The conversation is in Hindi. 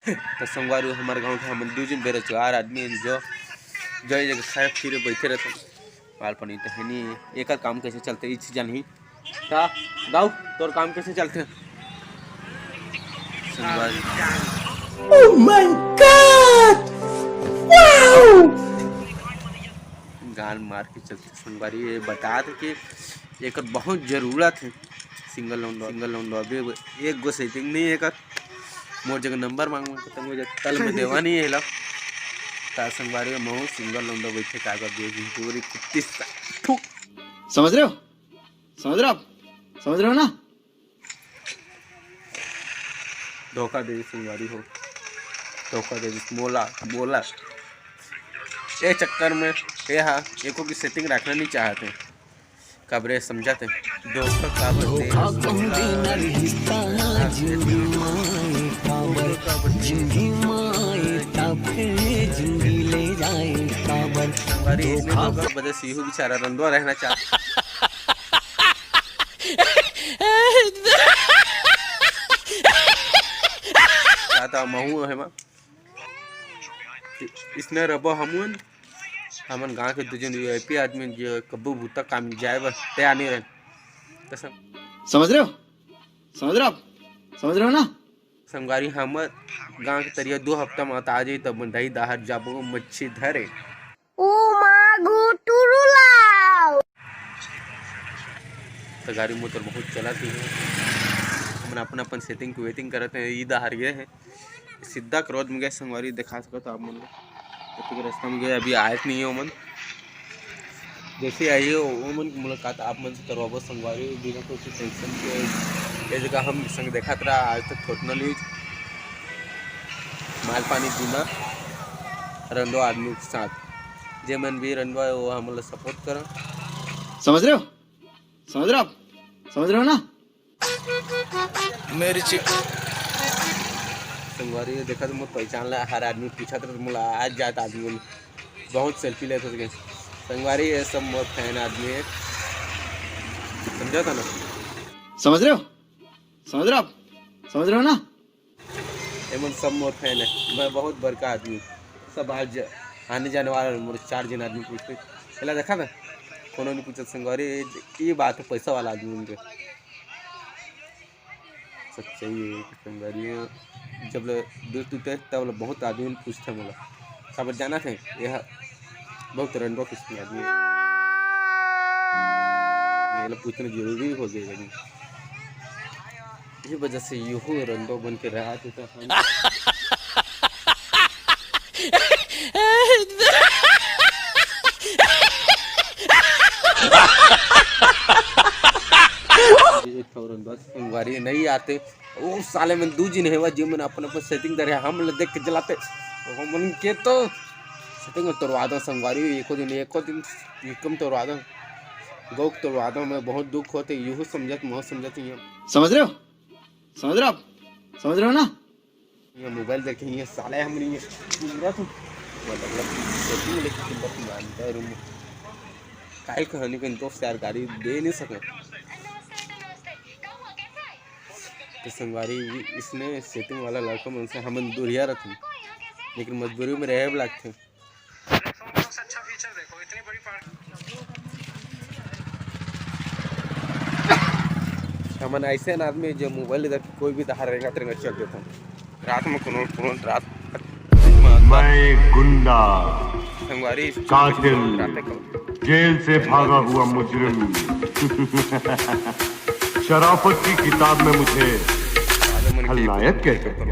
तो संगवारी हमारे गाँव के हम दो जन बेरोजगार आदमी जो जो जगह खाए फिर बैठे रहते बाल पानी तो है नहीं एक काम कैसे चलते इस जान ही क्या गाँव तोर काम कैसे चलते संगवारी Oh my God! Wow! गाल मार के चलते संगवारी ये बता थे कि एक बहुत जरूरत है सिंगल लोन अभी एक गो सेटिंग नहीं है मोर जगह नंबर मांग खत्म हो जाए कल में देवा नहीं है संगवारी में महू सिंगल लोन बैठे कागज पूरी कुत्ती समझ रहे हो ना धोखा दे संगवारी हो धोखा दे बोला ये चक्कर में ये हाँ एको की सेटिंग रखना नहीं चाहते कबरे समझाते धोखा वजह से यू बेचारा रंधवा रहना चाहता महू है माँ इसने रबो हमन गाँव के दूजन वीआईपी आदमी जो कब्बू भूता काम जाए बस तैयार नहीं रहे कसम समझ रहे हो ना संगवारी हमर गाँव के तरिया 2 हफ्ता में आ जाई तब दही दाहर जाबो मच्छी धरे ओ मागो टुरुलाओ तो गाड़ी मोटर बहुत चलाती है हम अपन सेटिंग को वेटिंग करते हैं ईद हार गए हैं सीधा क्रोध में गए संगवारी दिखा सको तो आप मन को रास्ता में गए अभी आए नहीं हो मन जैसे आइए वो मन की मुलाकात आप मन से करवाबो संगवारी बिना कोई टेंशन के ये जगह हम संग देखा रहा आज तक थोड़ा न्यूज माल पानी पीना रंडो आदमी के साथ जे मन भी रंडवा वो हम लोग सपोर्ट करें समझ रहे हो ना मेरी संगवारी देखा तो मुझे पहचान ला हर आदमी पूछा तो मुला आज जाता आदमी बहुत सेल्फी लेते थे संगवारी ये सब मोर फैन आदमी है समझा था ना समझ रहे हो ना एमन सब मोर फैन है मैं बहुत बड़का आदमी सब आज आने जाने वाला मोर 4 जन आदमी पूछते पहला देखा था कोनो नहीं पूछा संगवारी ये बात है पैसा वाला आदमी उनके सच्चाई है संगवारी जब दूर टूटे तब बहुत आदमी पूछते मोला खबर जाना थे यह बहुत रंडो किस्म आदमी ये पूछना जरूरी हो जाएगा इसी वजह से यूँ रंडो बन के रहा तो संगवारी नहीं आते वो साले में 2 दिन है जी मन अपन सेटिंग दे हम देख के जलाते मन के तो सेटिंग तोड़वा दो संगवारी एको दिन कम तोड़वा दो गौ तोड़वा दो मैं बहुत दुख होते यूँ समझत समझ रहे हो ना ये मोबाइल देखे ये साले हम नहीं पूरा तो मतलब सेटिंग लेके मानता है रूम काल कहानी के दोस्त यार गाड़ी दे नहीं सके तो संगवारी इसने सेटिंग वाला लड़का मन से हम दूरिया रहते लेकिन मजबूरी में रहे लगते हमन ऐसे आदमी जो मोबाइल इधर कोई भी दहार रहेगा तेरे चल देता रात में कोनो रात मैं गुंडा संगवारी कातिल जेल से भागा हुआ मुजरिम शराफत की किताब में मुझे खलनायक कहते हैं।